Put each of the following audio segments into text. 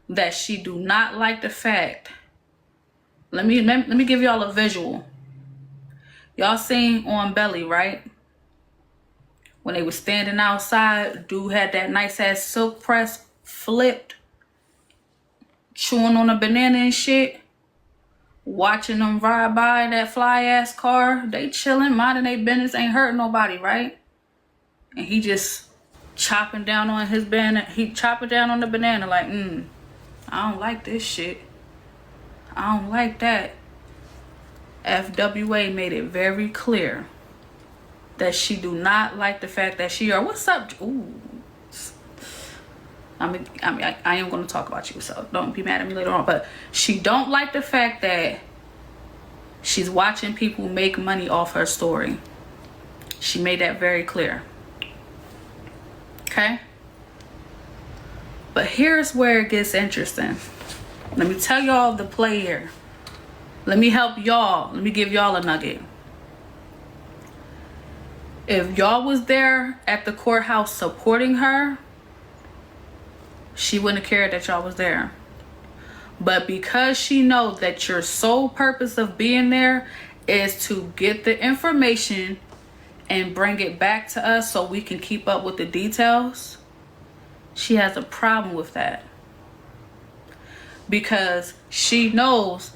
that she do not like the fact. Let me give y'all a visual. Y'all seen on Belly, right? When they was standing outside, dude had that nice ass silk press flipped, chewing on a banana and shit. Watching them ride by in that fly ass car. They chilling, minding their business, ain't hurting nobody, right? And he just chopping down on his banana. He chopping down on the banana like, I don't like this shit. I don't like that. FWA made it very clear that she do not like the fact that she, or what's up? Ooh. I am going to talk about you, so don't be mad at me later on. But she don't like the fact that she's watching people make money off her story. She made that very clear. Okay? But here's where it gets interesting. Let me tell y'all the play here. Let me help y'all. Let me give y'all a nugget. If y'all was there at the courthouse supporting her, she wouldn't have cared that y'all was there. But because she knows that your sole purpose of being there is to get the information and bring it back to us so we can keep up with the details, she has a problem with that. Because she knows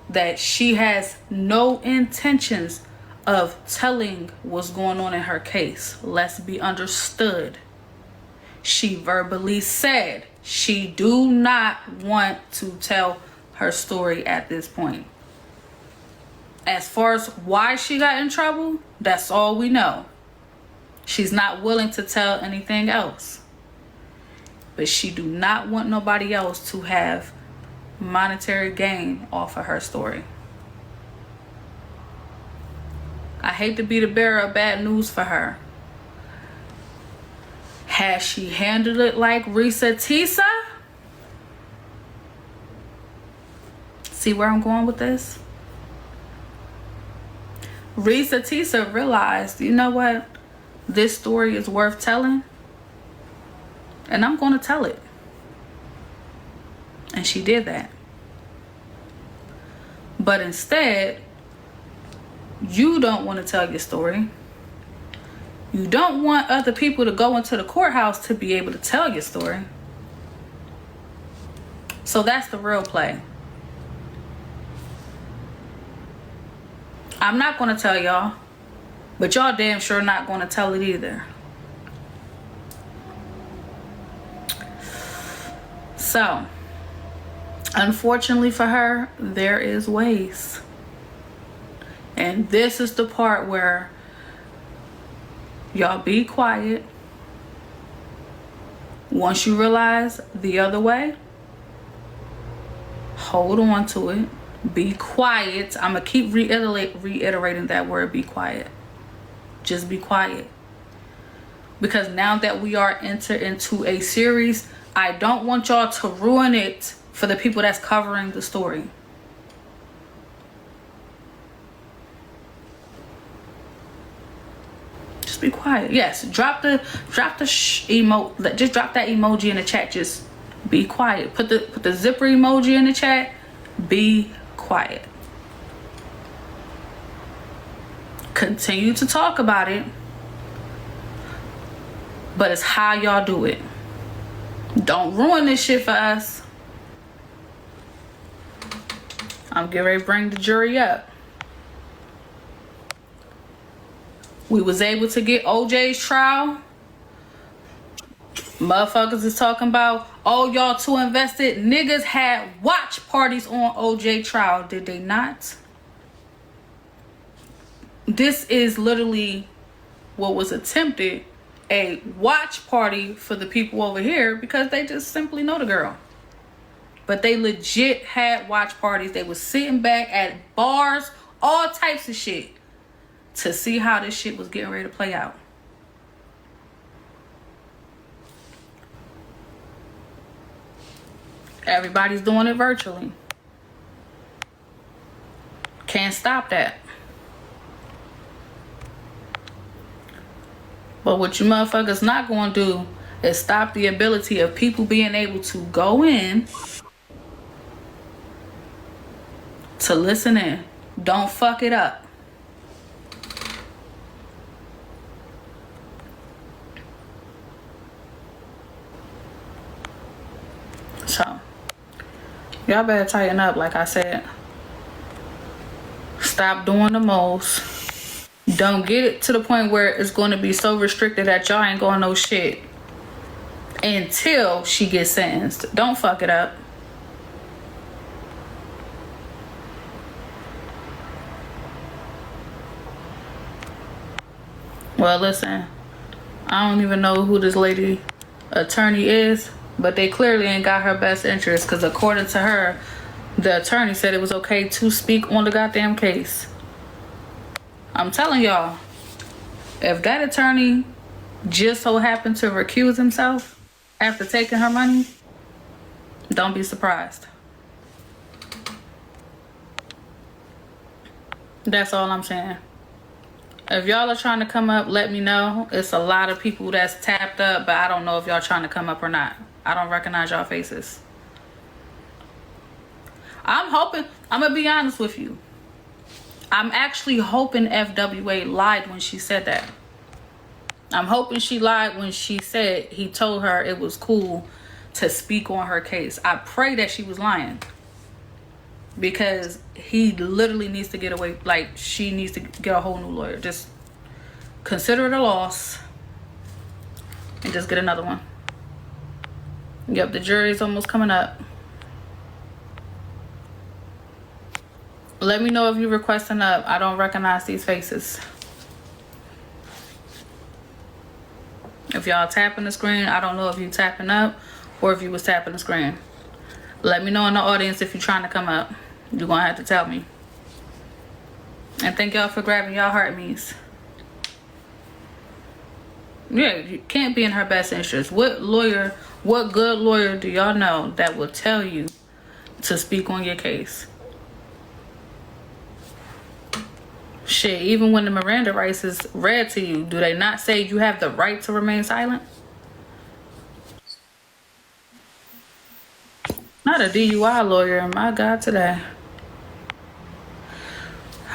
that she has no intentions of telling what's going on in her case. Let's be understood. She verbally said she do not want to tell her story at this point. As far as why she got in trouble, that's all we know. She's not willing to tell anything else. But she do not want nobody else to have monetary gain off of her story. I hate to be the bearer of bad news for her. Has she handled it like Risa Tisa? See where I'm going with this? Risa Tisa realized, you know what? This story is worth telling. And I'm going to tell it. And she did that. But instead, you don't want to tell your story. You don't want other people to go into the courthouse to be able to tell your story. So that's the real play. I'm not going to tell y'all, but y'all damn sure not going to tell it either. So, unfortunately for her, there is ways. And this is the part where y'all be quiet. Once you realize the other way, hold on to it. Be quiet. I'm going to keep reiterating that word, be quiet. Just be quiet. Because now that we are entered into a series, I don't want y'all to ruin it for the people that's covering the story. Just be quiet. Yes, drop the emote. Just drop that emoji in the chat. Just be quiet. Put the zipper emoji in the chat. Be quiet. Continue to talk about it, but it's how y'all do it. Don't ruin this shit for us. I'm getting ready to bring the jury up. We was able to get OJ's trial. Motherfuckers is talking about, oh, y'all too invested. Niggas had watch parties on OJ trial. Did they not? This is literally what was attempted, a watch party for the people over here because they just simply know the girl. But they legit had watch parties. They was sitting back at bars, all types of shit, to see how this shit was getting ready to play out. Everybody's doing it virtually. Can't stop that. But what you motherfuckers not going to do is stop the ability of people being able to go in to listen in. Don't fuck it up. So, y'all better tighten up, like I said. Stop doing the most. Don't get it to the point where it's going to be so restricted that y'all ain't going no shit until she gets sentenced. Don't fuck it up. Well, listen, I don't even know who this lady attorney is, but they clearly ain't got her best interest, because according to her, the attorney said it was okay to speak on the goddamn case. I'm telling y'all, if that attorney just so happened to recuse himself after taking her money, don't be surprised. That's all I'm saying. If y'all are trying to come up, let me know. It's a lot of people that's tapped up, but I don't know if y'all trying to come up or not. I don't recognize y'all faces. I'm hoping, I'm going to be honest with you. I'm actually hoping FWA lied when she said that. I'm hoping she lied when she said he told her it was cool to speak on her case. I pray that she was lying. Because he literally needs to get away. Like, she needs to get a whole new lawyer. Just consider it a loss and just get another one. Yep, the jury's almost coming up. Let me know if you're requesting up. I don't recognize these faces. If y'all tapping the screen, I don't know if you tapping up or if you was tapping the screen. Let me know in the audience if you're trying to come up. You're gonna have to tell me. And thank y'all for grabbing y'all heart me's. Yeah, you can't be in her best interest. What good lawyer do y'all know that will tell you to speak on your case? Shit, even when the Miranda rights is read to you, do they not say you have the right to remain silent? Not a DUI lawyer, my God, today.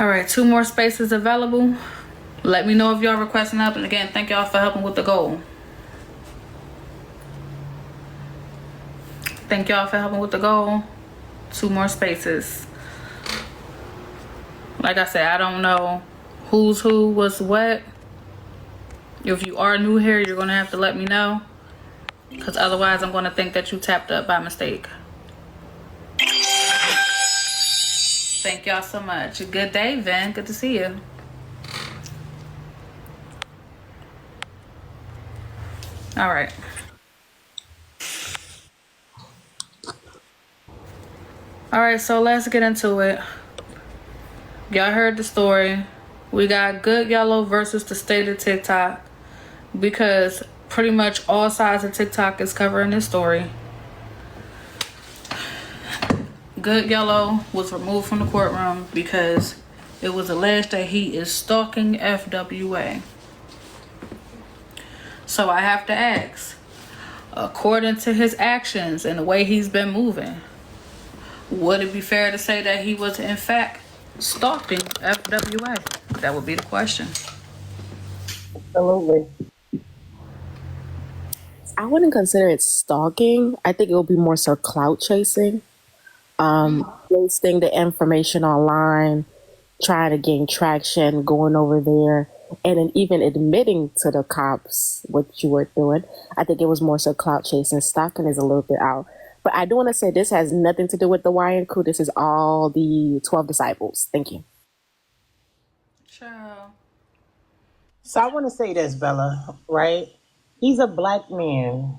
All right, 2 more spaces available. Let me know if y'all requesting up. And again, thank y'all for helping with the goal. Thank y'all for helping with the goal. 2 more spaces. Like I said, I don't know who's who, what's what. If you are new here, you're going to have to let me know. Because otherwise, I'm going to think that you tapped up by mistake. Thank y'all so much. Good day, Vin. Good to see you. All right. All right, so let's get into it. Y'all heard the story. We got Good Yellow versus the state of TikTok, because pretty much all sides of TikTok is covering this story. Good Yellow was removed from the courtroom because it was alleged that he is stalking FWA. So I have to ask, according to his actions and the way he's been moving, would it be fair to say that he was in fact stalking FWA? That would be the question. Absolutely. I wouldn't consider it stalking. I think it would be more so clout chasing. Posting the information online, trying to gain traction, going over there, and then even admitting to the cops what you were doing. I think it was more so clout chasing. Stalking is a little bit out. But I do want to say this has nothing to do with the YN crew. This is all the 12 disciples. Thank you. Sure. So I want to say this, Bella, right? He's a black man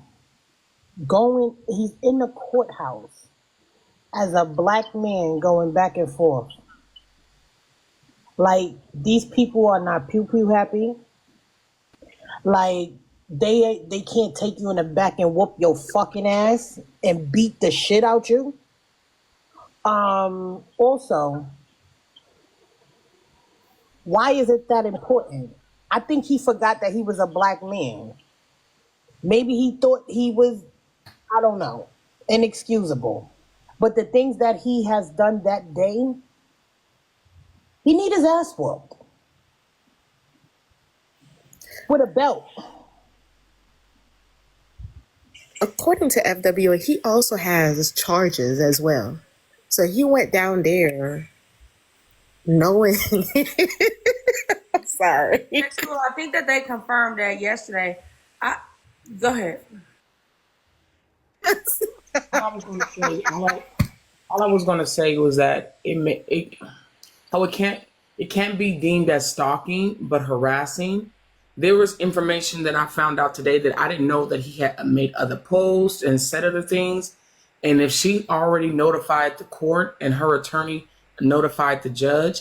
he's in the courthouse as a black man going back and forth. Like, these people are not pew-pew happy. Like, they can't take you in the back and whoop your fucking ass and beat the shit out you. Also, why is it that important? I think he forgot that he was a black man. Maybe he thought he was, I don't know, inexcusable. But the things that he has done that day He need his ass whooped with a belt. According to FWA, he also has charges as well. So he went down there knowing. I'm sorry. Cool. I think that they confirmed that yesterday. Go ahead. All I was going to say was that it can't be deemed as stalking, but harassing. There was information that I found out today that I didn't know, that he had made other posts and said other things. And if she already notified the court and her attorney notified the judge,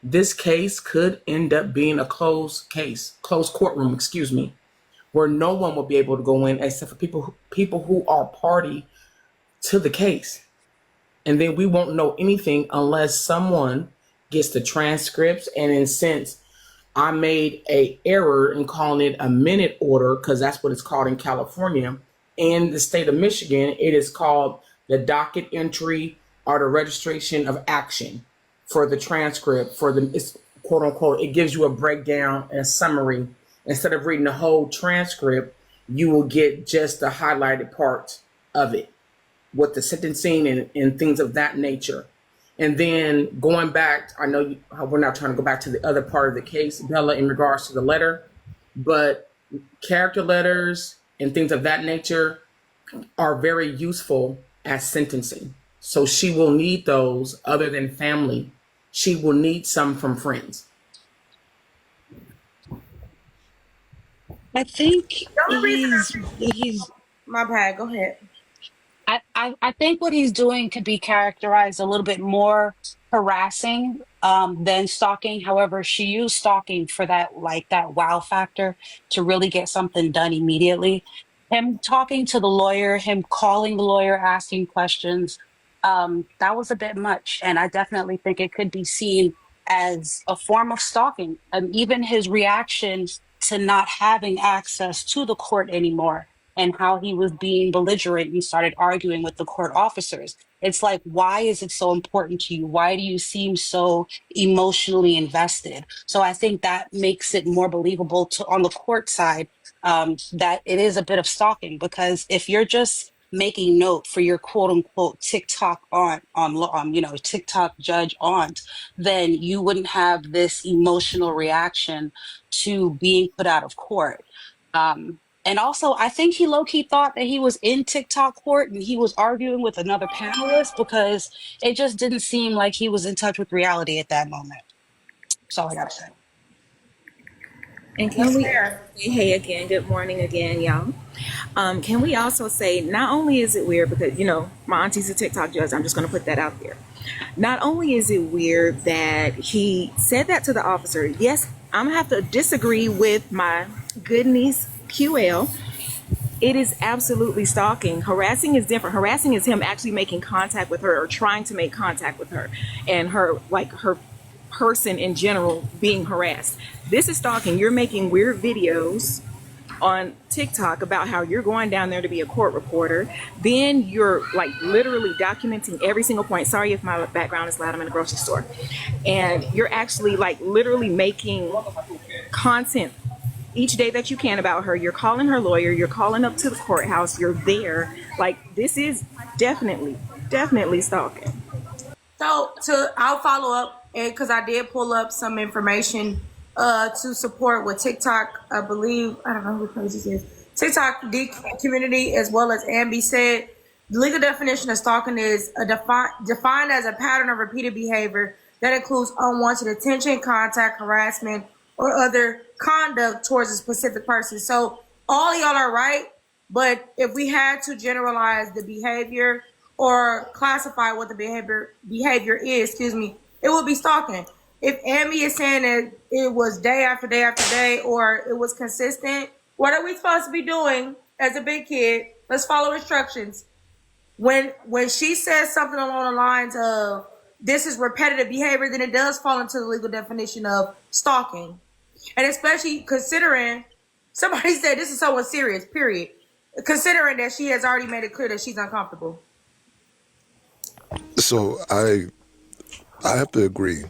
this case could end up being a closed courtroom, where no one will be able to go in except for people who are party to the case. And then we won't know anything unless someone gets the transcripts. And in since I made a error in calling it a minute order, because that's what it's called in California. In the state of Michigan, it is called the docket entry or the registration of action for the transcript. It's quote unquote, it gives you a breakdown and a summary. Instead of reading the whole transcript, you will get just the highlighted parts of it with the sentencing and things of that nature. And then going back, I know we're not trying to go back to the other part of the case, Bella, in regards to the letter, but character letters and things of that nature are very useful as sentencing. So she will need those other than family. She will need some from friends. I think The only reason he's my bad. Go ahead. I think what he's doing could be characterized a little bit more harassing than stalking. However, she used stalking for that wow factor to really get something done immediately. Him talking to the lawyer, him calling the lawyer, asking questions, that was a bit much. And I definitely think it could be seen as a form of stalking. And even his reaction to not having access to the court anymore, and how he was being belligerent and started arguing with the court officers. It's like, why is it so important to you? Why do you seem so emotionally invested? So I think that makes it more believable on the court side, that it is a bit of stalking, because if you're just making note for your quote unquote TikTok TikTok judge aunt, then you wouldn't have this emotional reaction to being put out of court. And also, I think he low-key thought that he was in TikTok court and he was arguing with another panelist, because it just didn't seem like he was in touch with reality at that moment. That's all I gotta say. And can we say, hey again, good morning again, y'all. Can we also say, not only is it weird, because, my auntie's a TikTok judge, I'm just going to put that out there. Not only is it weird that he said that to the officer, yes, I'm going to have to disagree with my good niece, QL. It is absolutely stalking. Harassing is different. Harassing is him actually making contact with her or trying to make contact with her, and her person in general being harassed. This is stalking. You're making weird videos on TikTok about how you're going down there to be a court reporter. Then you're literally documenting every single point. Sorry if my background is loud, I'm in a grocery store. And you're actually literally making content each day that you can about her. You're calling her lawyer, you're calling up to the courthouse, you're there. This is definitely stalking. So I'll follow up, because I did pull up some information to support what TikTok, I believe, I don't know who page this is, TikTok community, as well as Ambi said. The legal definition of stalking is defined as a pattern of repeated behavior that includes unwanted attention, contact, harassment, or other conduct towards a specific person. So all y'all are right, but if we had to generalize the behavior or classify what the behavior is, it would be stalking. If Amy is saying that it was day after day after day, or it was consistent, what are we supposed to be doing as a big kid? Let's follow instructions. When she says something along the lines of this is repetitive behavior, then it does fall into the legal definition of stalking. And especially considering somebody said this is someone serious, period. Considering that she has already made it clear that she's uncomfortable. So I have to agree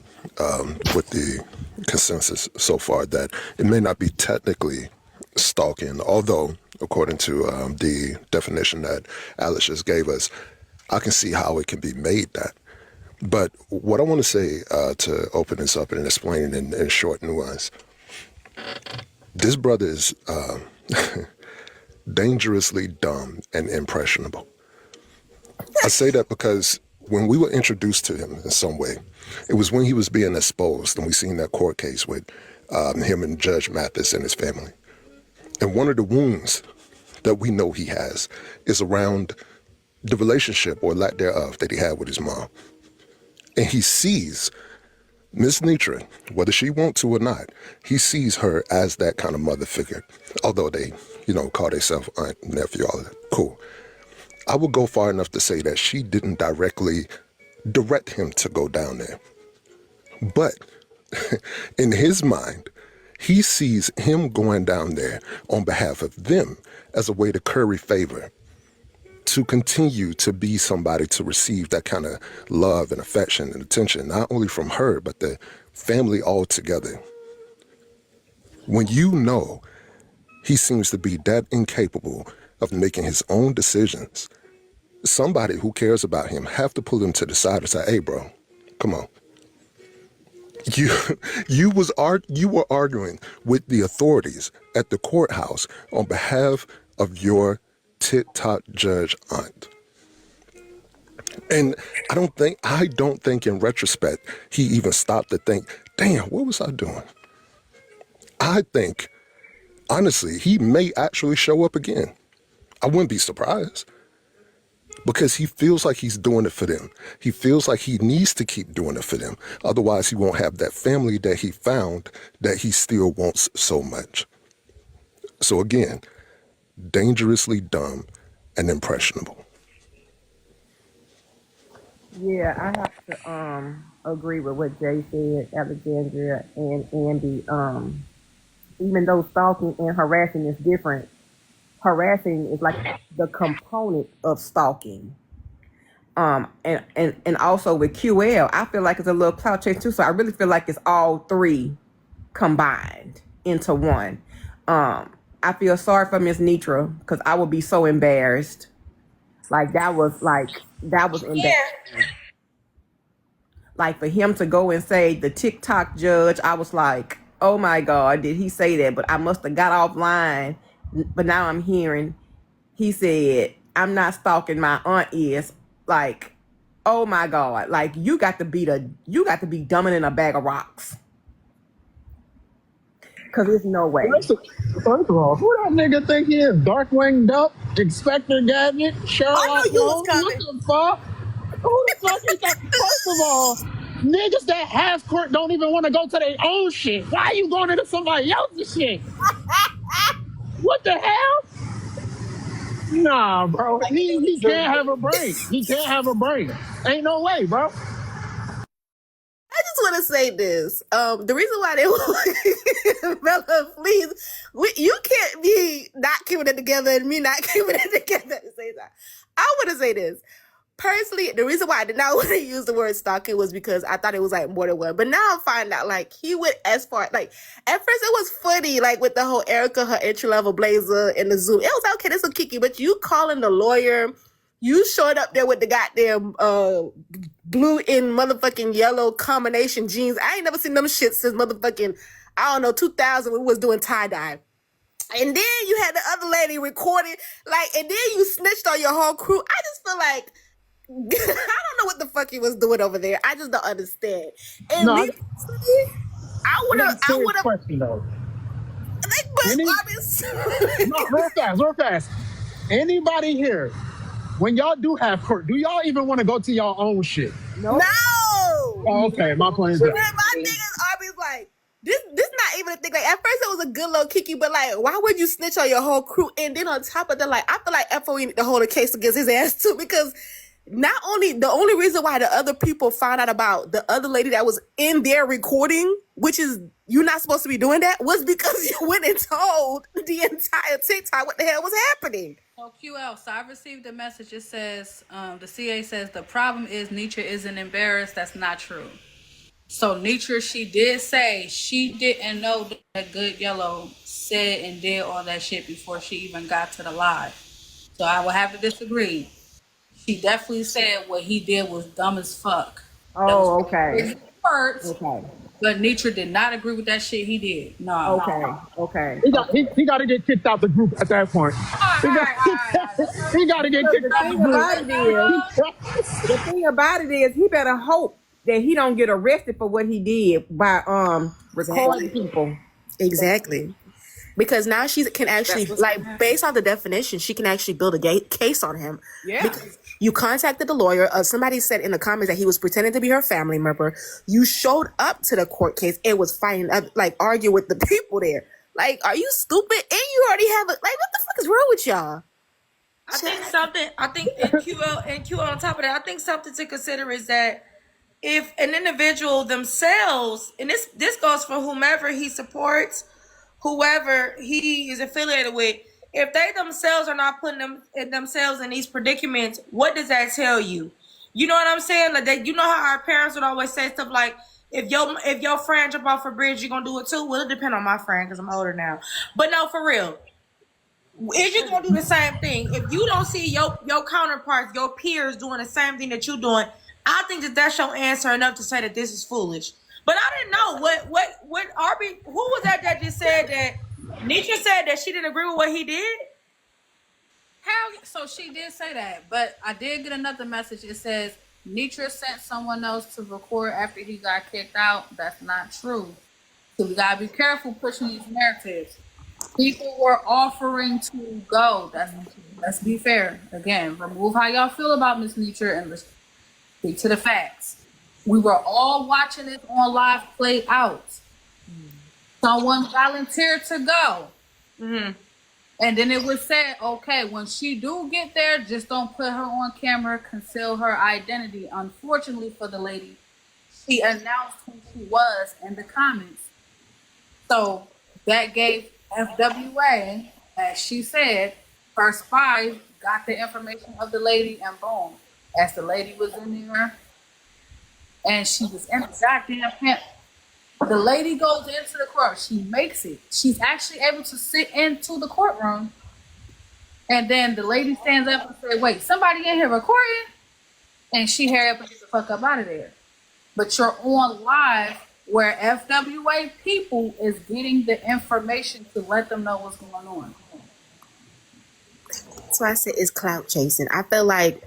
with the consensus so far that it may not be technically stalking, although according to the definition that Alice just gave us, I can see how it can be made that. But what I want to say to open this up and explain it in short nuance, this brother is dangerously dumb and impressionable. I say that because when we were introduced to him in some way, it was when he was being exposed, and we seen that court case with him and Judge Mathis and his family. And one of the wounds that we know he has is around the relationship or lack thereof that he had with his mom. And he sees Miss Nitra, whether she wants to or not, he sees her as that kind of mother figure. Although they, call themselves aunt, nephew, all of that. Cool. I would go far enough to say that she didn't directly direct him to go down there. But in his mind, he sees him going down there on behalf of them as a way to curry favor, to continue to be somebody to receive that kind of love and affection and attention, not only from her, but the family altogether. When you know he seems to be that incapable of making his own decisions, somebody who cares about him have to pull him to the side and say, hey, bro, come on. You were arguing with the authorities at the courthouse on behalf of your TikTok judge aunt. And I don't think in retrospect he even stopped to think, damn, what was I doing? I think, honestly, he may actually show up again. I wouldn't be surprised. Because he feels like he's doing it for them. He feels like he needs to keep doing it for them. Otherwise, he won't have that family that he found that he still wants so much. So again, dangerously dumb and impressionable. Yeah, I have to agree with what Jay said, Alexandria and Andy. Even though stalking and harassing is different, harassing is like the component of stalking. And also with QL, I feel like it's a little clout chase too. So I really feel like it's all three combined into one. I feel sorry for Miss Nitra because I would be so embarrassed. That was embarrassing. Yeah. Like for him to go and say the TikTok judge, I was like, oh my God, did he say that? But I must have got offline. But now I'm hearing he said, I'm not stalking, my aunt is. Like, oh my God. Like you got to be dumbing in a bag of rocks. Cause there's no way. First of all, who that nigga think he is? Darkwing Duck, Inspector Gadget, Sherlock I knew you was Holmes? What coming. the fuck? Who the fuck is that? First of all, niggas that have court don't even want to go to their own shit. Why are you going into somebody else's shit? What the hell? Nah, bro. He can't have a brain. He can't have a brain. Ain't no way, bro. I just want to say this. The reason why they want Bella, please, you can't be not keeping it together and me not keeping it together at the same time. I want to say this. Personally, the reason why I did not want to use the word stalking was because I thought it was like more than one. But now I find out like he went as far, like at first it was funny, like with the whole Erica, her entry level blazer and the Zoom. It was okay, this was Kiki, but you calling the lawyer, you showed up there with the goddamn blue and motherfucking yellow combination jeans. I ain't never seen them shit since motherfucking, I don't know, 2000 when we was doing tie-dye. And then you had the other lady recording, like, and then you snitched on your whole crew. I just feel like, I don't know what the fuck he was doing over there. I just don't understand. And No, me, I would have, question though. like, but No, real fast. Anybody here, when y'all do have court, do y'all even want to go to your own shit? no. Oh, okay, my plane's My niggas always like, this not even a thing. Like at first it was a good little Kiki, but like, why would you snitch on your whole crew? And then on top of that, like, I feel like FOE need to hold a case against his ass too, because not only the only reason why the other people found out about the other lady that was in their recording, which is you're not supposed to be doing that, was because you went and told the entire TikTok what the hell was happening. So QL, so I received a message. It says, the CA says the problem is Nietzsche isn't embarrassed. That's not true. So Nitra, she did say she didn't know that Good Yellow said and did all that shit before she even got to the live. So I would have to disagree. She definitely said what he did was dumb as fuck. That was Oh, okay. his words, Okay. but Nitra did not agree with that shit he did. No. Okay. Okay. He got Okay. he got to get kicked out the group at that point. He got he got to get Because kicked the out the thing group. about it is, the thing about it is, he better hope that he don't get arrested for what he did by recording people. Exactly. Because now she can actually, like, based on the definition, she can actually build a case on him. Yeah. Because you contacted the lawyer. Somebody said in the comments that he was pretending to be her family member. You showed up to the court case and was fighting, like, argue with the people there. Like, are you stupid? And you already have what the fuck is wrong with y'all? I think in QL on top of that, I think something to consider is that if an individual themselves, and this goes for whomever he supports, whoever he is affiliated with, if they themselves are not putting themselves in these predicaments, what does that tell you? You know what I'm saying? Like you know how our parents would always say stuff like, if your friend jump off a bridge, you're gonna do it too. Well, it depends on my friend because I'm older now. But no, for real, is you gonna do the same thing? If you don't see your counterparts, your peers doing the same thing that you're doing, I think that's your answer enough to say that this is foolish. But I didn't know what Arby, who was that just said that Nietzsche said that she didn't agree with what he did? So she did say that, but I did get another message. It says Nitra sent someone else to record after he got kicked out. That's not true. So we gotta be careful pushing these narratives. People were offering to go. Let's be fair. Again, remove how y'all feel about Miss Nitra and let's speak to the facts. We were all watching this on live play out. Someone volunteered to go. Mm-hmm. And then it was said, okay, when she do get there, just don't put her on camera, conceal her identity. Unfortunately for the lady, she announced who she was in the comments. So that gave FWA, as she said, her spy got the information of the lady, and boom, as the lady was in there, and she was in the goddamn pimp. The lady goes into the court. She makes it. She's actually able to sit into the courtroom. And then the lady stands up and says, wait, somebody in here recording? And she hurry up and get the fuck up out of there. But you're on live where FWA people is getting the information to let them know what's going on. That's why I said it's clout chasing. I feel like,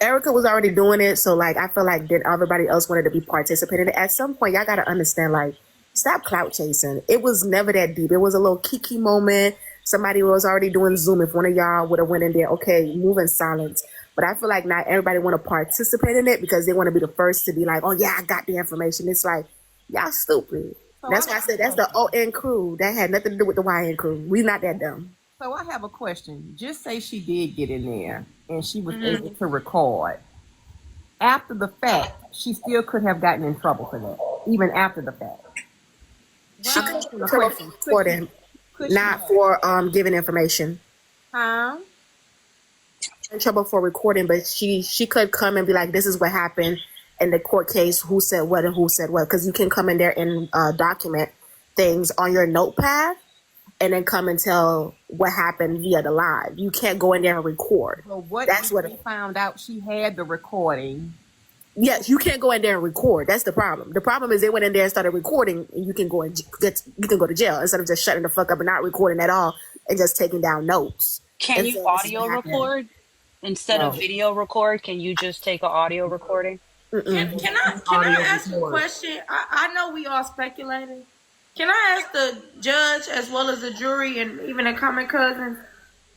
Erica was already doing it, so like I feel like then everybody else wanted to be participating. At some point, y'all gotta understand, like, stop clout chasing. It was never that deep. It was a little kiki moment. Somebody was already doing Zoom. If one of y'all would have went in there, okay, move in silence. But I feel like not everybody want to participate in it because they want to be the first to be like, oh yeah, I got the information. It's like, y'all stupid. That's why I said that's the ON crew. That had nothing to do with the YN crew. We not that dumb. So I have a question. Just say she did get in there and she was able to record. After the fact, she still could have gotten in trouble for that, even after the fact. She could have trouble for recording, not for giving information. Huh? In trouble for recording, but she could come and be like, this is what happened in the court case, who said what and who said what, because you can come in there and document things on your notepad and then come and tell what happened via the live. You can't go in there and record. So what That's what we found out, she had the recording. Yes, you can't go in there and record. That's the problem. The problem is they went in there and started recording, and you can go to jail instead of just shutting the fuck up and not recording at all and just taking down notes. Can you audio record instead of video record? Can you just take an audio recording? Can I ask a question? I know we all speculating. Can I ask the judge as well as the jury and even the common cousins,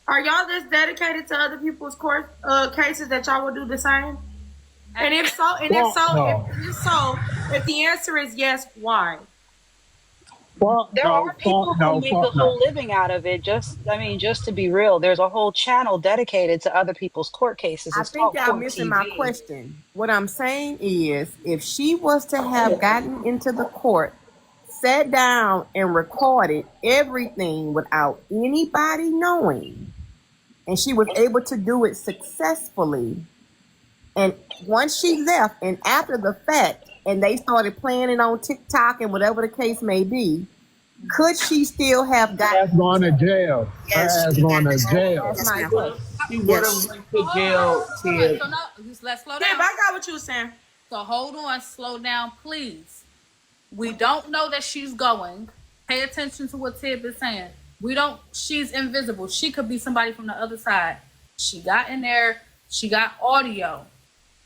are y'all this dedicated to other people's court cases that y'all would do the same? And if so, if the answer is yes, why? There are people who make a whole living out of it. Just to be real, there's a whole channel dedicated to other people's court cases. I think y'all missing my question. What I'm saying is, if she was to have gotten into the court, sat down and recorded everything without anybody knowing, and she was able to do it successfully, and once she left and after the fact, and they started planning on TikTok and whatever the case may be, could she still have Ass gotten? going to jail. Her Yes, ass she going got to this. jail. That's my Yes, question. She would have yes. went to jail, Hold on. Tib. So now, let's slow Tib, down. I got what you were saying. So hold on, slow down, please. We don't know that she's going. Pay attention to what Tib is saying. She's invisible. She could be somebody from the other side. She got in there. She got audio.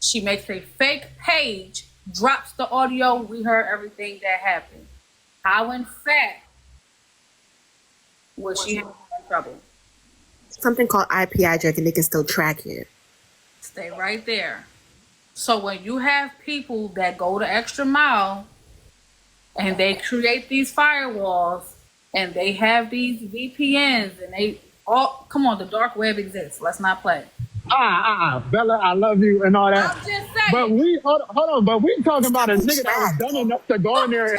She makes a fake page, drops the audio. We heard everything that happened. How, in fact, was she in trouble? Something called IP hijack, and they can still track it. Stay right there. So when you have people that go the extra mile and they create these firewalls and they have these VPNs and they all come on, the dark web exists. Let's not play. Bella, I love you and all that. I'm just saying. But hold on, but we talking about a nigga that was dumb enough to go in there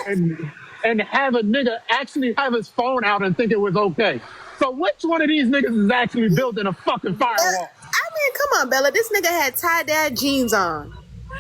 and have a nigga actually have his phone out and think it was okay. So which one of these niggas is actually building a fucking firewall? I mean, come on, Bella. This nigga had tie-dye jeans on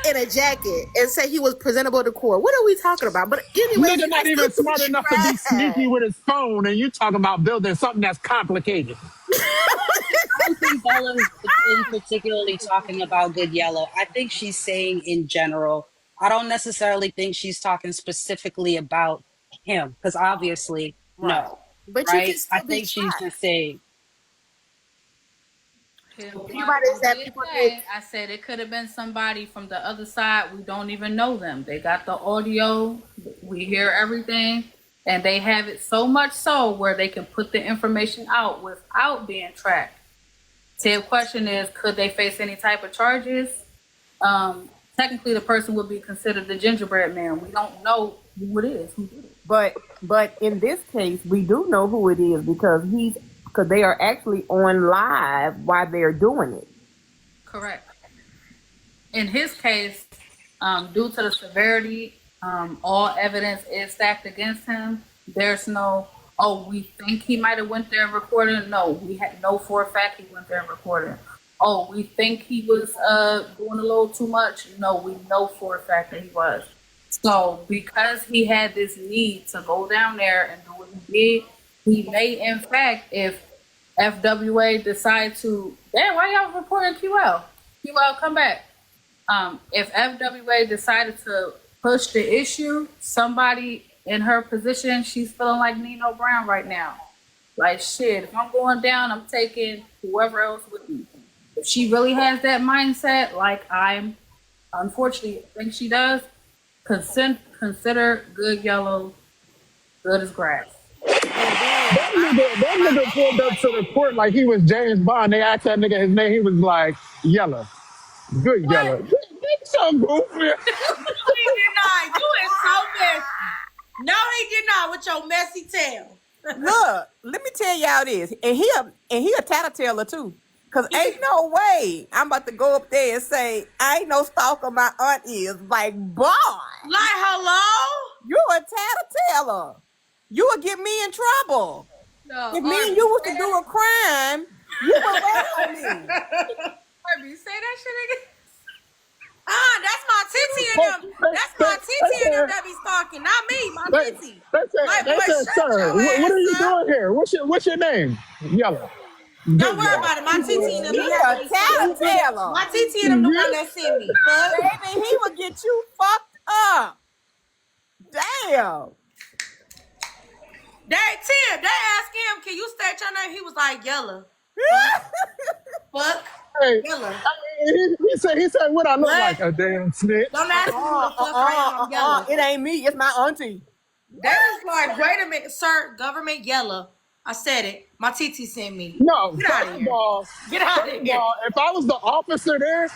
and a jacket and said he was presentable to court. What are we talking about? But anyway, Nigga not even smart enough to be sneaky with his phone, and you talking about building something that's complicated. I don't think Bella's in particularly talking about Good Yellow. I think she's saying in general. I don't necessarily think she's talking specifically about him, because obviously, no. But Right? you can still I think she's just saying. I said it could have been somebody from the other side. We don't even know them. They got the audio. We hear everything. And they have it so much so where they can put the information out without being tracked. The question is, could they face any type of charges? Technically, the person would be considered the gingerbread man. We don't know who it is. Who did it. But in this case, we do know who it is because they are actually on live while they're doing it. Correct. In his case, due to the severity, all evidence is stacked against him. There's no, we think he might have went there and recorded. No, we had no for a fact he went there and recorded. We think he was doing a little too much. No, we know for a fact that he was. So because he had this need to go down there and do what he did, he may, in fact, if FWA decide to, damn, why y'all reporting QL? QL, come back. If FWA decided to push the issue, somebody in her position, she's feeling like Nino Brown right now. Like, shit, if I'm going down, I'm taking whoever else with me. If she really has that mindset, like I'm unfortunately think she does, consider Good Yellow good as grass. That nigga pulled up to the court like he was James Bond. They asked that nigga his name. He was like, Yellow. Good What? Yellow. That's so goofy. He did not. You is so messy. No, he did not with your messy tail. Look, let me tell y'all this, and he a tattletale too. Cause ain't no way I'm about to go up there and say I ain't no stalker. My aunt is like, boy, Like, hello? you a tattletale. You would get me in trouble. No, If me and you was to do a crime, you would on me. Arby, say that shit again. That's my TT and them. That's my TT and them that be stalking, not me. My TT. They said, sir, what are you doing here? What's your name? Yellow. Don't worry about it. My TT and them. You a tattletale. My TT and them the one that sent me. Baby, he would get you fucked up. Damn. They asked him, can you state your name? He was like, Yellow. Fuck. Hey, Yellow. he said, what I look like? A damn snitch. Don't ask me who the fuck I am. I'm Yellow. It ain't me. It's my auntie. They was like, wait a minute, sir, government Yellow. I said it. My TT sent me. No, Get out of here. Get out of here. If I was the officer there,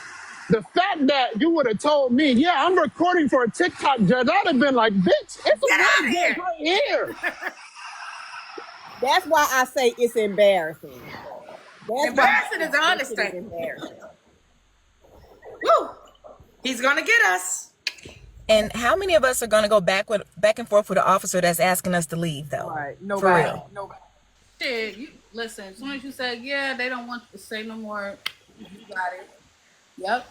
the fact that you would have told me, yeah, I'm recording for a TikTok judge, I'd have been like, bitch, it's a white judge right here. That's why I say it's embarrassing. Embarrassing is an understatement. Woo! He's gonna get us. And how many of us are going to go back and forth with an officer that's asking us to leave, though? Right. For Nobody. real. Nobody. Shit, you listen. As soon as you said, yeah, they don't want to say no more. You got it. Yep.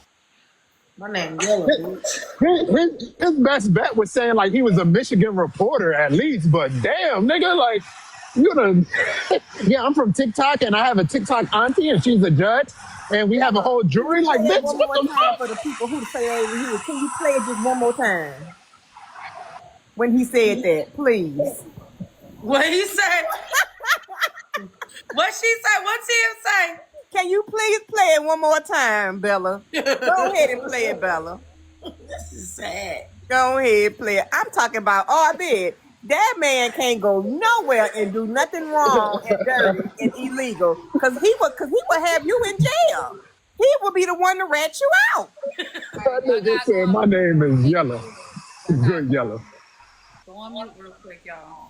My name Yellow, bitch. His best bet was saying like he was a Michigan reporter at least, but damn, nigga, like you know, yeah, I'm from TikTok and I have a TikTok auntie and she's a judge and we have a whole Can you jury. Like, play it bitch, one what more the time fuck? for the people who say they ain't here? Can you play it just one more time when he said that, please? What he say? What she say? What Tim Can you please play it one more time, Bella? say? Go ahead and play it, Bella. This is sad. Go ahead, play it. I'm talking about Orbit. That man can't go nowhere and do nothing wrong and dirty and illegal because he would have you in jail. He would be the one to rat you out. All right, That y'all nigga got said my name is Yellow. y'all got Good Yellow. go on mute real quick, y'all.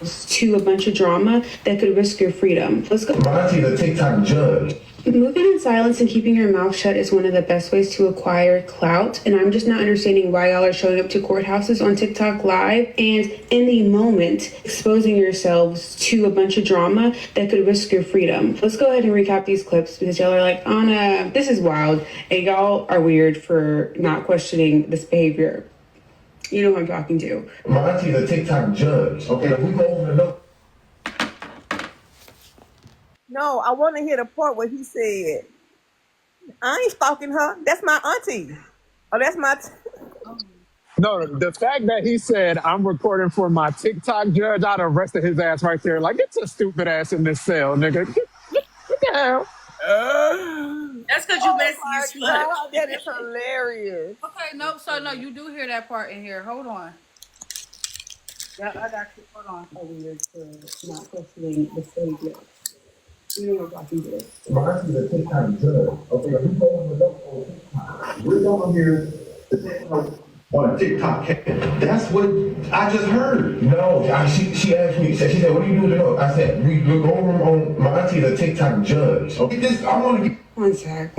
To a bunch of drama that could risk your freedom. Let's go. Monty, the TikTok judge. Moving in silence and keeping your mouth shut is one of the best ways to acquire clout, and I'm just not understanding why y'all are showing up to courthouses on TikTok Live and in the moment exposing yourselves to a bunch of drama that could risk your freedom. Let's go ahead and recap these clips because y'all are like, Anna, this is wild, and y'all are weird for not questioning this behavior. You know who I'm talking to. Monty, the TikTok judge. Okay, we go over the note. No, I want to hear the part where he said, I ain't stalking her. That's my auntie. Oh, that's my... No, the fact that he said I'm recording for my TikTok judge, I'd have arrested his ass right there. Like, get your stupid ass in this cell, nigga. What the hell? That's because you messy as fuck. God, that is hilarious. Okay, no, so no, you do hear that part in here. Hold on. Yeah, I got you. Hold on. Weird for not questioning this behavior. You know what I'm talking to. Monty, the TikTok judge. Okay, we go over the note on TikTok. We're going here to take notes on a TikTok. That's what I just heard. No, she asked me. She said, "What do you do to know?" I said, "We go over on Monty, the TikTok judge." Okay, this I want to get. One sec.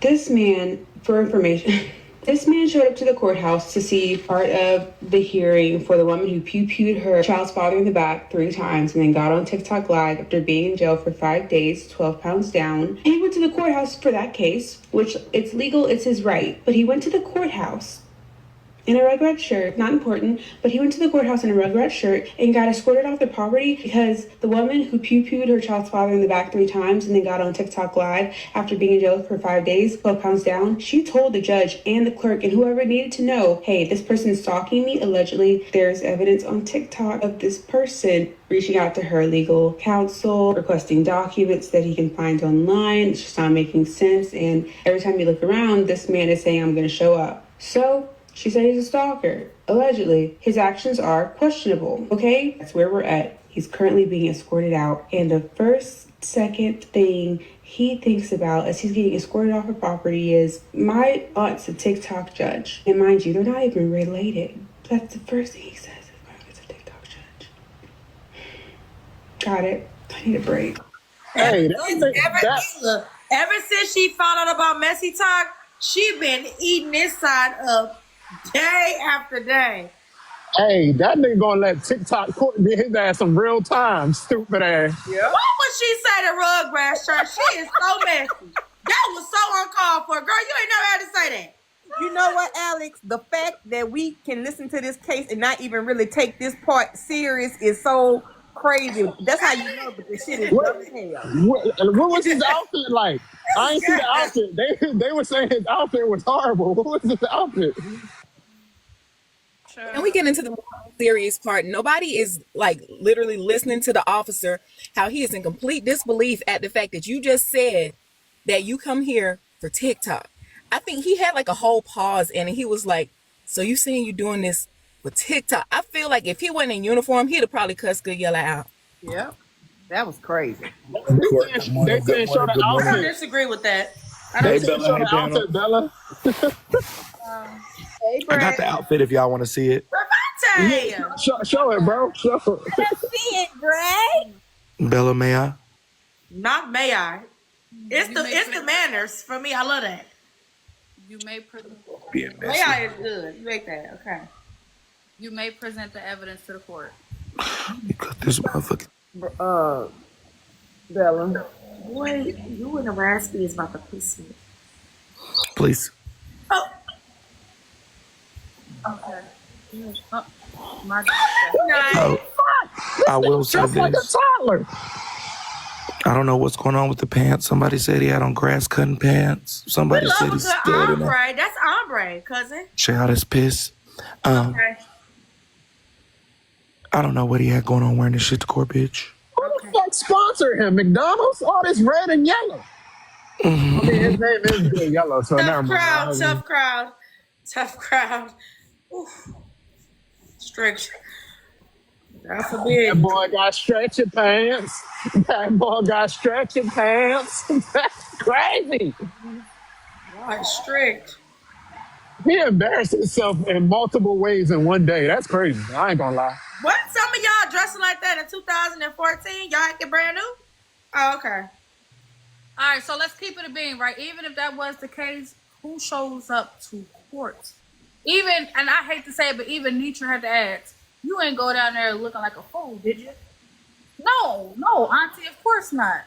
This man, for information, this man showed up to the courthouse to see part of the hearing for the woman who pew-pewed her child's father in the back 3 times and then got on TikTok Live after being in jail for 5 days, 12 pounds down. He went to the courthouse for that case, which it's legal, it's his right. But he went to the courthouse in a red red shirt, not important, but he went to the courthouse in a red red shirt and got escorted off the property because the woman who pew-pewed her child's father in the back 3 times and then got on TikTok Live after being in jail for 5 days, 12 pounds down, she told the judge and the clerk and whoever needed to know, hey, this person's stalking me, allegedly. There's evidence on TikTok of this person reaching out to her legal counsel, requesting documents that he can find online. It's just not making sense. And every time you look around, this man is saying, I'm going to show up. So she said he's a stalker. Allegedly, his actions are questionable. Okay, that's where we're at. He's currently being escorted out. And the second thing he thinks about as he's getting escorted off of property is, my aunt's a TikTok judge. And mind you, they're not even related. That's the first thing he says. My aunt's a TikTok judge. Got it. I need a break. Hey, Ever since she found out about MessyTok, she been eating this side up day after day. hey, that nigga gonna let TikTok court get his ass some real time, stupid ass. Yeah. What would she say to Rugrats Church? She is so messy. That was so uncalled for. Girl, you ain't never had to say that. You know what, Alex? The fact that we can listen to this case and not even really take this part serious is so crazy. That's how you know that this shit is dumb as hell. What was his outfit like? I ain't see the outfit. They were saying his outfit was horrible. What was his outfit? And we get into the more serious part. Nobody is like literally listening to the officer, how he is in complete disbelief at the fact that you just said that you come here for TikTok. I think he had like a whole pause and he was like, so you saying you doing this for TikTok? I feel like if he wasn't in uniform, he'd have probably cussed Good Yellow out. Yeah, that was crazy. They saying show the I don't outfit. disagree with that. They saying show the outfit, Bella. Hey, I got the outfit if y'all want to see it. Yeah, Show it, bro. Show it. Let's see it, Gray. Bella, may I? not may I. It's the manners for me. I love that. You may present. Being May messy. I is good. You make that okay. You may present the evidence to the court. You cut this motherfucker. Bella. Boy, you and the raspy is about to piss me. Please. Oh, Okay. Oh, my God. nice. Oh, I will say Just like a this. toddler. I don't know what's going on with the pants. Somebody said he had on grass cutting pants. We Somebody said love he a good stood in a ombre. That's ombre, cousin. child is piss. Okay. I don't know what he had going on wearing this shit to court, bitch. Who the Okay. fuck sponsored him? McDonald's? All this red and yellow. I mean, his name is Good Yellow, so never Tough mind. crowd, tough crowd, tough crowd. Oof. Strict. God That forbid. boy got stretchy pants. That boy got stretchy pants. That's crazy. God, strict. He embarrassed himself in multiple ways in one day. That's crazy. I ain't gonna lie. What? Some of y'all dressing like that in 2014? Y'all acting brand new? Oh, okay. All right, so let's keep it a being, right? Even if that was the case, who shows up to court? Even, and I hate to say it, but even Nietzsche had to ask, you ain't go down there looking like a fool, did you? No, no, Auntie, of course not.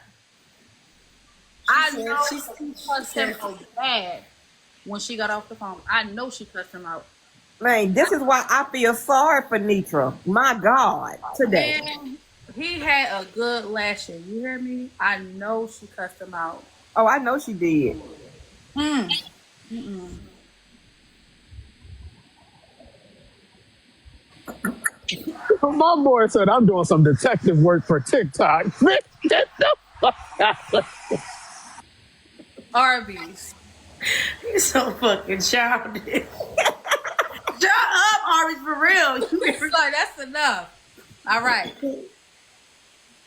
I know she She cussed him said, out bad when she got off the phone. I know she cussed him out. Man, this is why I feel sorry for Nitra. My God, today. Man, he had a good lashing. You hear me? I know she cussed him out. Oh, I know she did. Mm. Mm-mm. My boy said I'm doing some detective work for TikTok. Get the fuck out. Arby's. you're so fucking childish. Shut up, Ari, for real. It's like, that's enough. All right.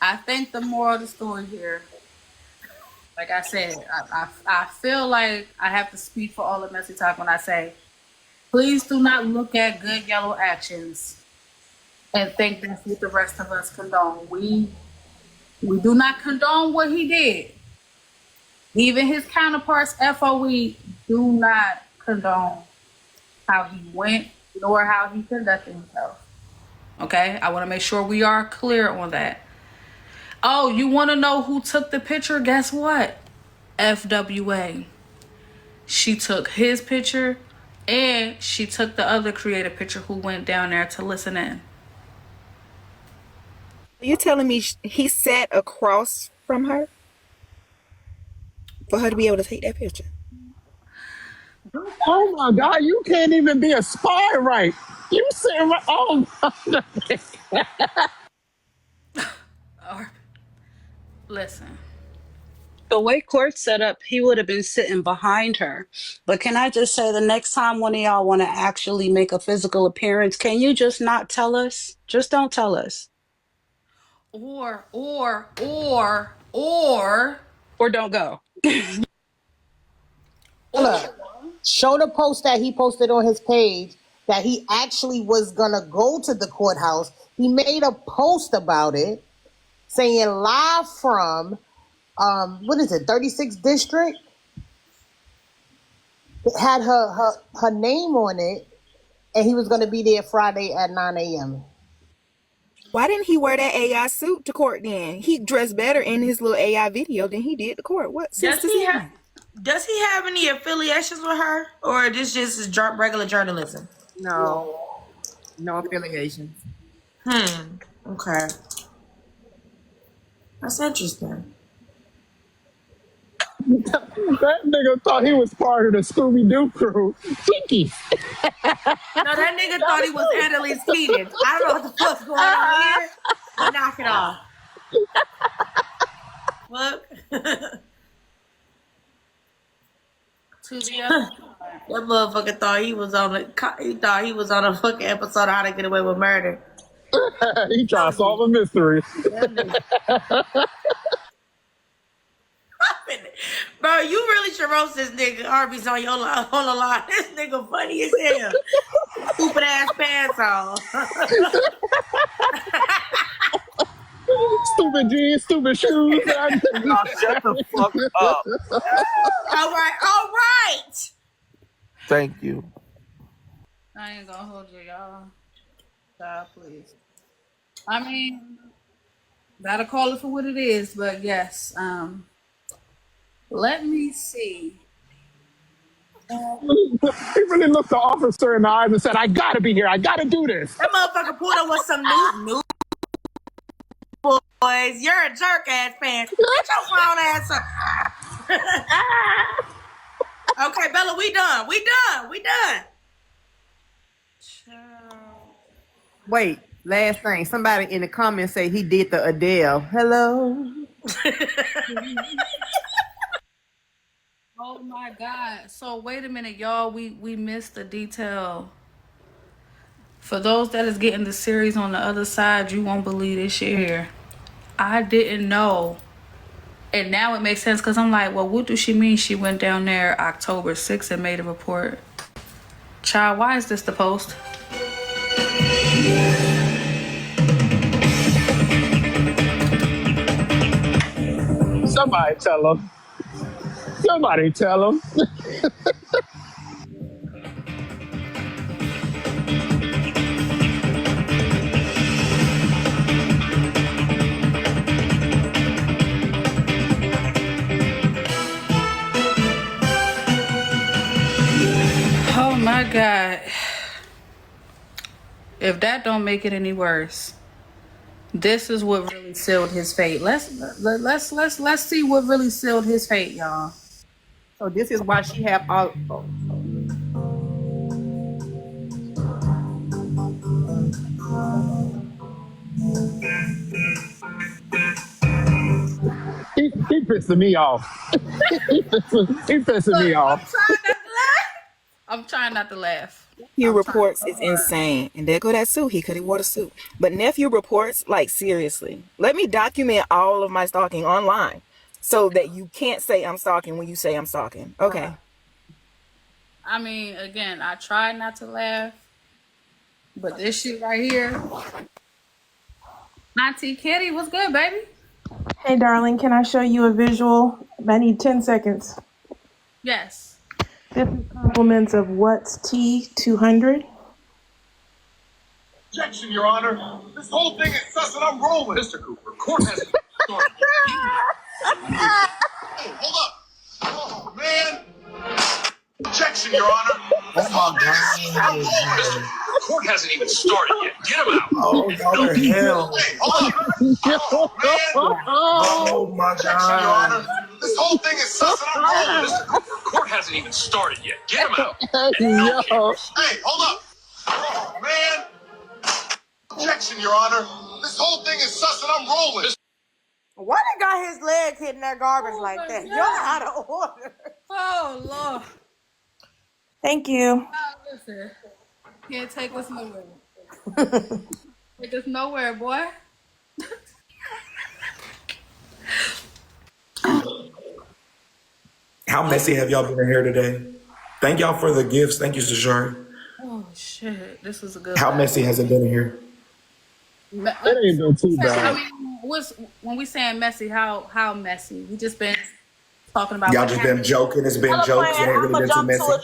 I think the moral of the story here, like I said, I feel like I have to speak for all of MessyTok when I say, please do not look at good yellow actions and think that's what the rest of us condone. We do not condone what he did. Even his counterparts, FOE, do not condone how he went nor how he conducted himself. Okay? I want to make sure we are clear on that. Oh, you want to know who took the picture? Guess what? FWA. She took his picture and she took the other creator picture who went down there to listen in. You're telling me he sat across from her for her to be able to take that picture? Oh my God, you can't even be a spy right. You saying right? Oh my God. Or, listen. The way court's set up, he would have been sitting behind her. But can I just say, the next time one of y'all want to actually make a physical appearance, can you just not tell us? Just don't tell us. Or Or don't go. Look, show the post that he posted on his page that he actually was gonna go to the courthouse. He made a post about it saying live from what is it, 36th district? It had her name on it, and he was gonna be there Friday at 9 a.m. Why didn't he wear that AI suit to court then? He dressed better in his little AI video than he did to court. What sense Does does he he have make? does he have any affiliations with her? Or this just is regular journalism? No, no affiliations. Okay. That's interesting. That nigga thought he was part of the Scooby Doo crew. Thinky. No, that nigga thought he was Annalise Keaton. I don't know what the fuck's going on here, but knock it off. Fuck. to the other That motherfucker thought he was on a fucking episode of How to Get Away with Murder. He trying to solve a mystery. Bro, you really should roast this nigga Arby's on the line. This nigga funny as hell. Stupid ass pants on. Stupid jeans, stupid shoes. Y'all shut the fuck up. All right. Thank you. I ain't gonna hold you, y'all. God, please. I mean, Gotta call it for what it is, but yes. Let me see. He really looked the officer in the eyes and said, I gotta be here. I gotta do this. That motherfucker pulled up with some new boys. You're a jerk ass fan. Get your clown ass up. Okay, Bella, we done. Wait, last thing. Somebody in the comments say he did the Adele. Hello. Oh my God. So wait a minute, y'all. We missed the detail. For those that is getting the series on the other side, you won't believe this shit here. I didn't know. And now it makes sense because I'm like, well, what do she mean she went down there October 6th and made a report? Child, why is this the post? Somebody tell him. Somebody tell him. Oh my God. If that don't make it any worse, this is what really sealed his fate. Let's see what really sealed his fate, y'all. So this is why she have all. He pissing me off. he pissing me Look, off. I'm trying not to laugh. Nephew reports is insane. And there go that suit. He could have wore the suit. But nephew reports, like, seriously. Let me document all of my stalking online so that you can't say I'm stalking when you say I'm stalking. Okay. I mean, again, I tried not to laugh, but this shit right here. Auntie Kitty, what's good, baby? Hey, darling, can I show you a visual? I need 10 seconds. Yes. This is compliments of what's T200. Objection, Your Honor. This whole thing is sus and I'm rolling. Mr. Cooper, court has started. Hey, hold up. Oh, man. Objection, Your Honor. Oh my God. Court hasn't even started yet. Get him out. Oh, y'all are hell. Hey, hold up. Oh, man. Oh my Objection, Your Honor. God. This whole thing is sus and I'm rolling. Mr. Cooper, court hasn't even started yet. Get him out. Yo. Hey, hold up. Oh, man. Objection, Your Honor. This whole thing is sus and I'm rolling. Why they got his leg hitting that garbage like that? You're out of order. Oh, Lord. Thank you. Oh, listen. Can't take us nowhere. Take us nowhere, boy. How messy have y'all been in here today? Thank y'all for the gifts. Thank you, Shashari. Oh, shit. This is a good How one. messy has it been in here? It ain't been too I bad. mean, when we saying messy, how messy? We just been talking about Y'all what just happened. been joking. It's been Bella jokes. It playing, ain't I'm really gonna been too jump to messy. it,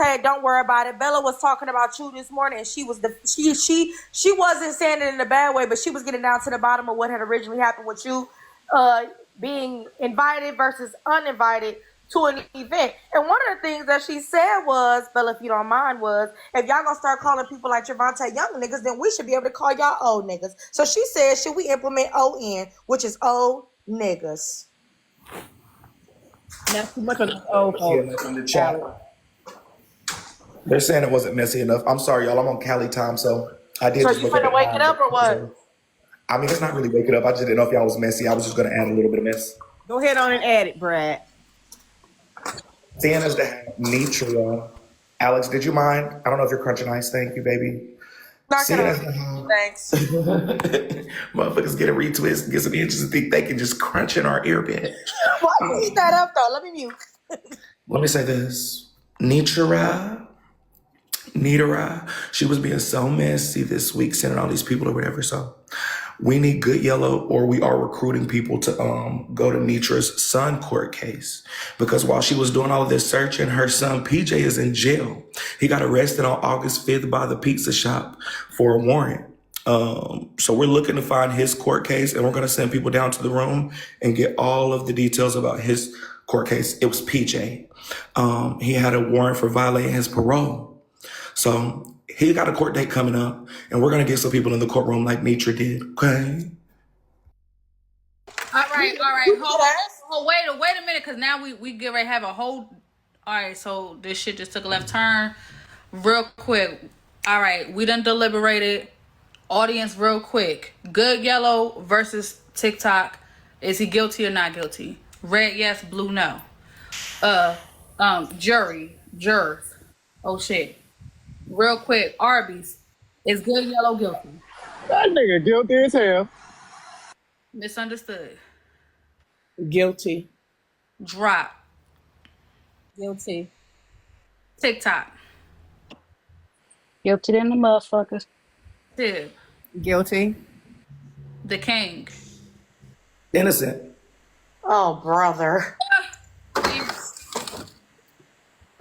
Trevante. Don't worry about it. Bella was talking about you this morning, and she wasn't saying it in a bad way, but she was getting down to the bottom of what had originally happened with you, being invited versus uninvited to an event. And one of the things that she said was, Bella, if you don't mind, was if y'all gonna start calling people like Trevante young niggas, then we should be able to call y'all old niggas. So she said, should we implement ON, which is old niggas? Not too much on the old Yeah, folks. like on the chat. They're saying it wasn't messy enough. I'm sorry, y'all. I'm on Cali time, so I did So just you look at finna the wake it time. up or what? I mean, it's not really wake it up. I just didn't know if y'all was messy. I was just going to add a little bit of mess. Go ahead on and add it, Brad. Seeing as to have Nitra. Alex, did you mind? I don't know if you're crunching ice. Thank you, baby. Knock it Seeing as off. to have Thanks. motherfuckers get a retwist, get some inches and think they can just crunch in our ear bit. Why you eat that up though? Let me mute. Let me say this. Nitra, she was being so messy this week, sending all these people or whatever. So we need good yellow, or we are recruiting people to go to Nitra's son court case. Because while she was doing all of this searching, her son PJ is in jail. He got arrested on August 5th by the pizza shop for a warrant. So we're looking to find his court case, and we're going to send people down to the room and get all of the details about his court case. It was PJ. He had a warrant for violating his parole. So he got a court date coming up, and we're going to get some people in the courtroom like Nitra did. Okay. All right. Wait a minute, because now we get ready to have a whole. All right, so this shit just took a left turn. Real quick. All right, we done deliberated. Audience, real quick. Good Yellow versus TikTok. Is he guilty or not guilty? Red, yes. Blue, no. Juror. Oh shit. Real quick. Arby's. Is Good Yellow guilty? That nigga guilty as hell. Misunderstood. Guilty. Drop. Guilty. TikTok. Guilty than the motherfuckers. Tib. Guilty. The King. Innocent. Oh, brother. I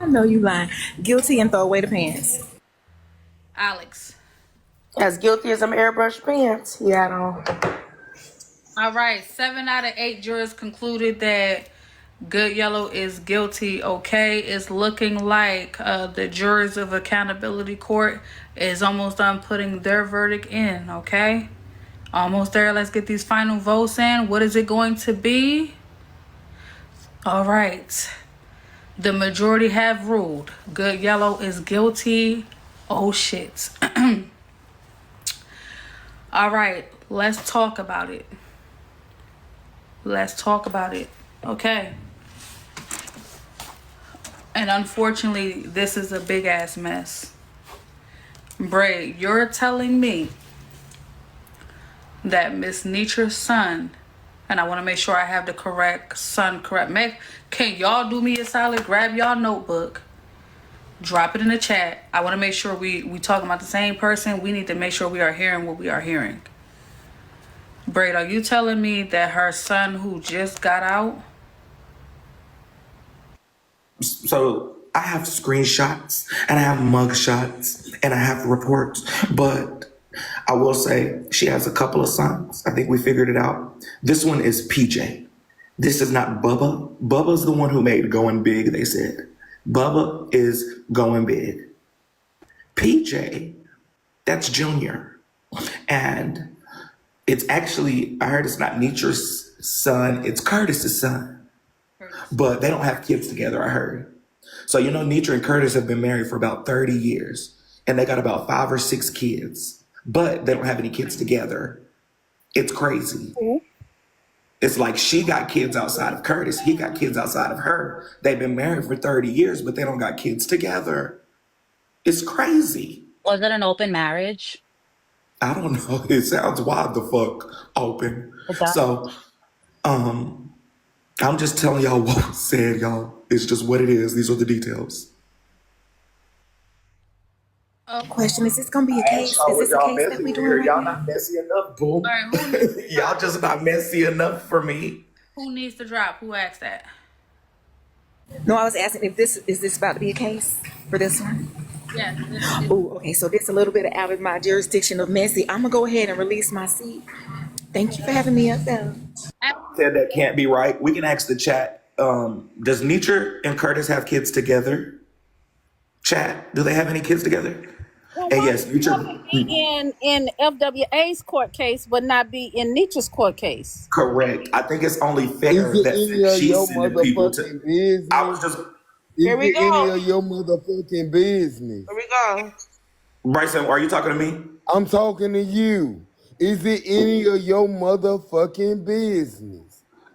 know you lying. Guilty and throw away the pants. Alex. As guilty as some airbrush pants he had on. All right. 7 out of 8 jurors concluded that Good Yellow is guilty. Okay. It's looking like the jurors of accountability court is almost done putting their verdict in. Okay. Almost there. Let's get these final votes in. What is it going to be? All right. The majority have ruled Good Yellow is guilty. Oh shit. All right. Let's talk about it. Okay. And unfortunately, this is a big ass mess. Bray, you're telling me that Miss Nitra's son, and I want to make sure I have the correct son correct. Can y'all do me a solid? Grab y'all notebook, drop it in the chat. I want to make sure we talking about the same person. We need to make sure we are hearing what we are hearing. Braid, are you telling me that her son who just got out? So I have screenshots and I have mug shots and I have reports, but I will say she has a couple of sons. I think we figured it out. This one is PJ. This is not Bubba. Bubba's the one who made Going Big, they said. Bubba is Going Big. PJ, that's Junior. And it's actually, I heard it's not Nitra's son, it's Curtis's son. But they don't have kids together, I heard. So, you know, Nitra and Curtis have been married for about 30 years. And they got about 5 or 6 kids. But they don't have any kids together. It's crazy. Mm-hmm. It's like she got kids outside of Curtis. He got kids outside of her. They've been married for 30 years, but they don't got kids together. It's crazy. Was it an open marriage? I don't know. It sounds wild the fuck open. So, I'm just telling y'all what was said, y'all. It's just what it is. These are the details. Question, is this going to be a case? Is this a case that we doing right Y'all now? not messy enough, boom. Right, Y'all just not messy enough for me. Who needs to drop? Who asked that? No, I was asking if this is this about to be a case for this one? Yeah. Oh, okay, so this a little bit out of my jurisdiction of messy. I'm going to go ahead and release my seat. Thank you for having me up there. Said that can't be right. We can ask the chat. Does Nitra and Curtis have kids together? Chat, do they have any kids together? Well, And yes, Nitra. in FWA's court case, but not be in Nitra's court case. Correct. I think it's only fair that she's sending people to. Business? I was just. Here we go. Any of your motherfucking business? Here we go. Bryson, are you talking to me? I'm talking to you. Is it any of your motherfucking business?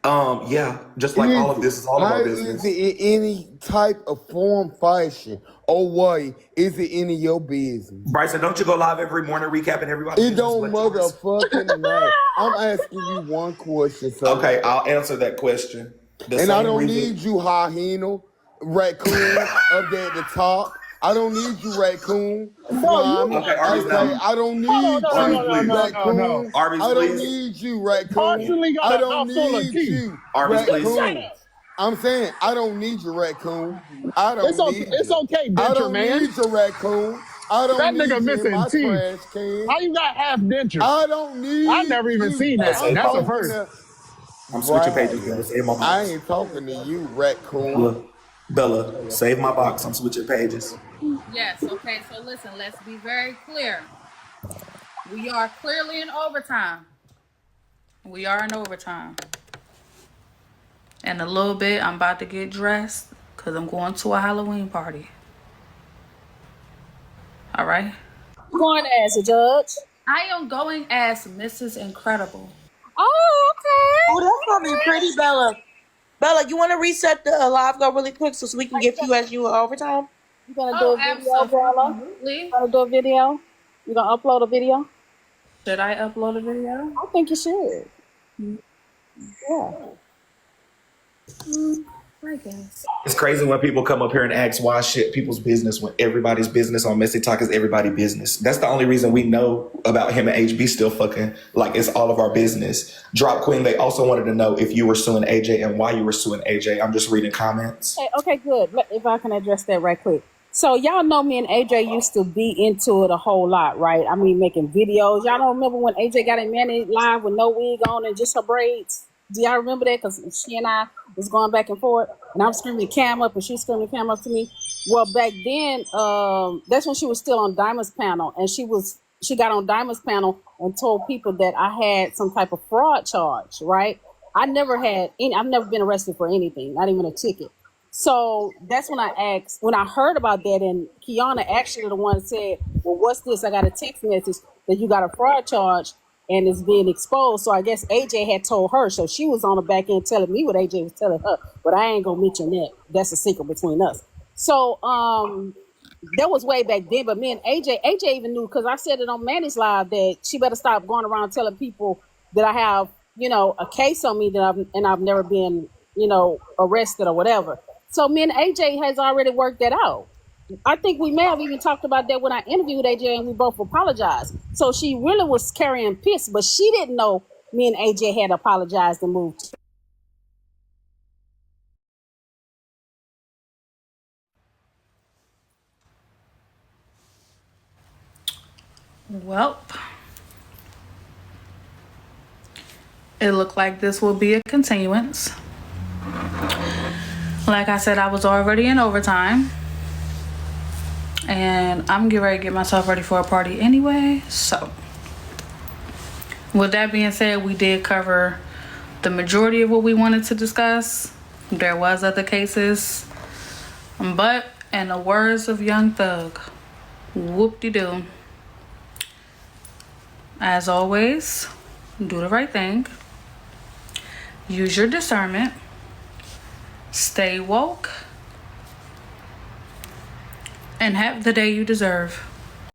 Yeah, just like all of this is all of our business. Is it in any type of form, fashion, or way? Is it any of your business? Bryson, don't you go live every morning recapping everybody? It don't motherfucking matter. I'm asking you one question, sir. Okay, I'll answer that question. And I don't need you, hyena, raccoon, up there at the top. I don't need you, raccoon. Okay, Arby's, I don't need you, raccoon. Arby's, I don't please. need you, raccoon. I don't need you, Arby's, raccoon. please. I'm saying I don't need you, raccoon. I don't need you. It's okay, Bencher, man. I don't need you, raccoon. I don't That need nigga you in missing my teeth. trash can. How you got half dentures? I don't I need never even you. seen Hey, that. I'm save my That's a talking first. to I'm switching right. pages, Bella. Save my I box. ain't talking to you, raccoon. Bella, save my box. I'm switching pages. Yes, okay, so listen, let's be very clear. We are clearly in overtime. We are in overtime. In a little bit, I'm about to get dressed because I'm going to a Halloween party. All right? Going as a judge. I am going as Mrs. Incredible. Oh, okay. Oh, that's gonna be pretty, Bella. Bella, you want to reset the live go really quick so we can get you as you overtime? You gonna do Oh, a video, Bella? absolutely. Gonna do a video? You gonna upload a video? Should I upload a video? I think you should. Yeah. I guess. It's crazy when people come up here and ask why shit people's business when everybody's business on MessyTok is everybody's business. That's the only reason we know about him and HB still fucking, like it's all of our business. Drop Queen, they also wanted to know if you were suing AJ and why you were suing AJ. I'm just reading comments. Okay, good. If I can address that right quick. So y'all know me and AJ used to be into it a whole lot, right? I mean, making videos. Y'all don't remember when AJ got in Manny live with no wig on and just her braids? Do y'all remember that? Because she and I was going back and forth, and I'm screaming cam up, and she's screaming cam up to me. Well, back then, that's when she was still on Diamond's panel, and she got on Diamond's panel and told people that I had some type of fraud charge, right? I've never been arrested for anything, not even a ticket. So that's when when I heard about that, and Kiana actually the one said, well, what's this? I got a text message that you got a fraud charge and it's being exposed. So I guess AJ had told her. So she was on the back end telling me what AJ was telling her, but I ain't gonna mention that. That's a secret between us. So that was way back then, but me and AJ even knew, because I said it on Manny's live, that she better stop going around telling people that I have, a case on me that I've never been, arrested or whatever. So me and AJ has already worked that out. I think we may have even talked about that when I interviewed AJ and we both apologized. So she really was carrying piss, but she didn't know me and AJ had apologized and moved. Well, it looked like this will be a continuance. Like I said, I was already in overtime. And I'm getting ready to get myself ready for a party anyway. So, with that being said, we did cover the majority of what we wanted to discuss. There was other cases. But, in the words of Young Thug, whoop-de-doo. As always, do the right thing. Use your discernment. Stay woke. And have the day you deserve.